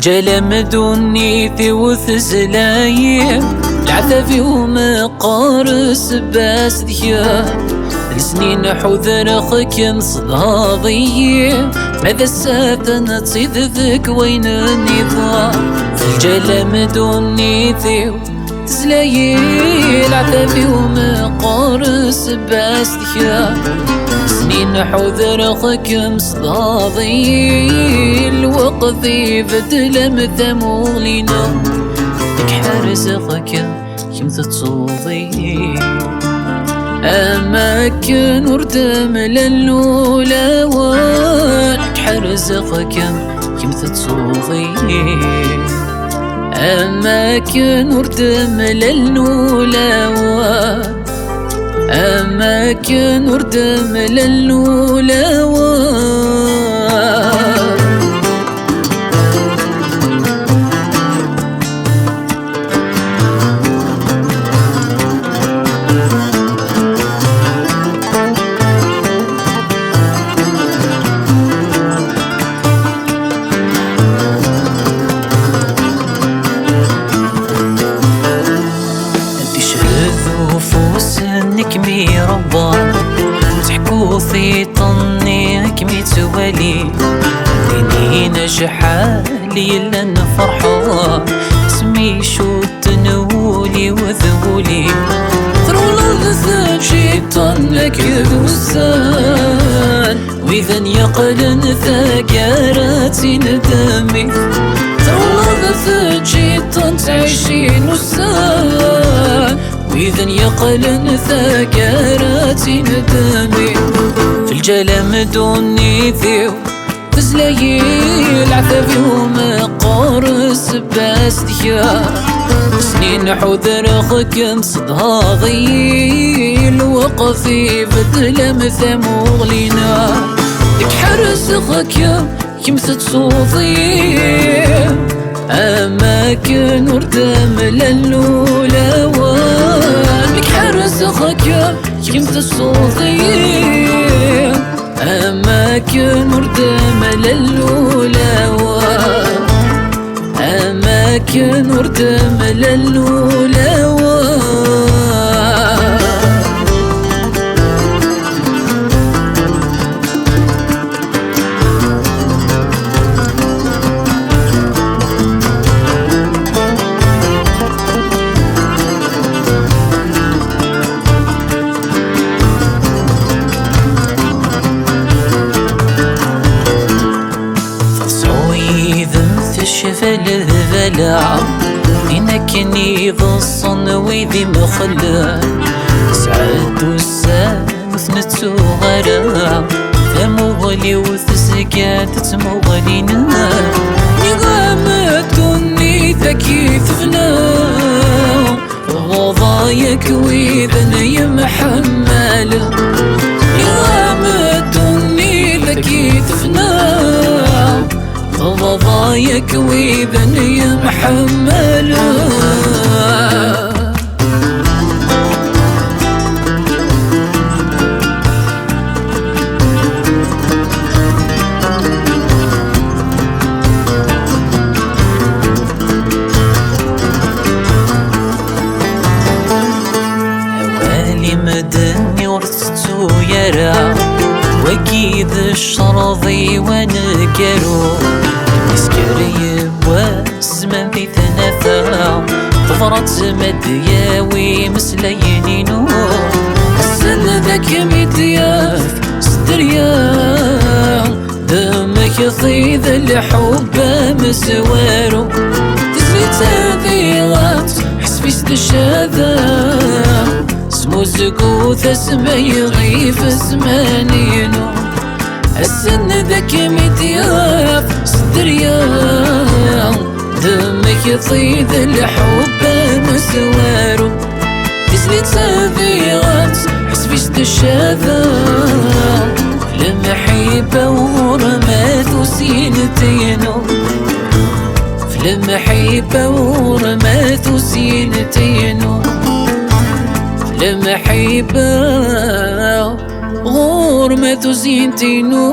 الجلم دونيثي وثزلايم العذابي ومقارس باس ذيا السنين حوذر خكن صداضي ماذا ساتنا تصيد ذك وين النظام في الجلم دونيثي وثزلايم العذابي ومقارس باس ذيا سنين حوذر خكم صداضي الوقضي بدل مثمولينا لك حارس خكم كم تتصوضي أماكن وردم للولوان لك حارس خكم كم تتصوضي أماكن وردم للولوان أماكن وردم للولوان نكمي ربا تحكو في طني نكمي توالي ديني نجحالي لن فرحة اسمي شو تنولي وذولي ثرولا لذان شيطان لك يدوسان وإذا يقلن ثاقاراتي ندمي ثرولا لذان شيطان تعيشين وسان وإذا يقلن ثاقاراتي ندمي في الجلم دوني ذيو تزلاي العذابي ومقارس باس ديا سنين حوذر خكم صداضي الوقفي بدل مثمولينا لك حرس خكم يمثل صوضي أماكن وردم للولوان لك حارس خكم يمثل صوتي أماكن وردم للولوان أماكن وردم للولوان الذبلة إنكني ضصن ويذي مخلى سعد والسامث نتوغرا ثموغلي وثسقات تموغلينا نغامتني ذكي ثفنا غضايك وإذن يمحمل نغامتني ذكي ثفنا ضايك وإذن يمحمل أوالي مدني ورثتو يرى وكيد الشرضي ونكرو مسكري واسمن في ثنفا ظفرت مدياوي مسلينينو السن ذاك مدياف ستريا دمك يطيذ الحب مسوارو تزيد ثقيلات حسبي استشاذا اسمو سكوث اسمه يغيف اسمانينو السن ذاك مدياف ستريا دمك يطيذ الحب مسوارو تزيد ثقيلات حسبي استشاذا المحبة ورمات وسينتينو في المحبة ورمات وسينتينو في المحبة غرمة وسينتينو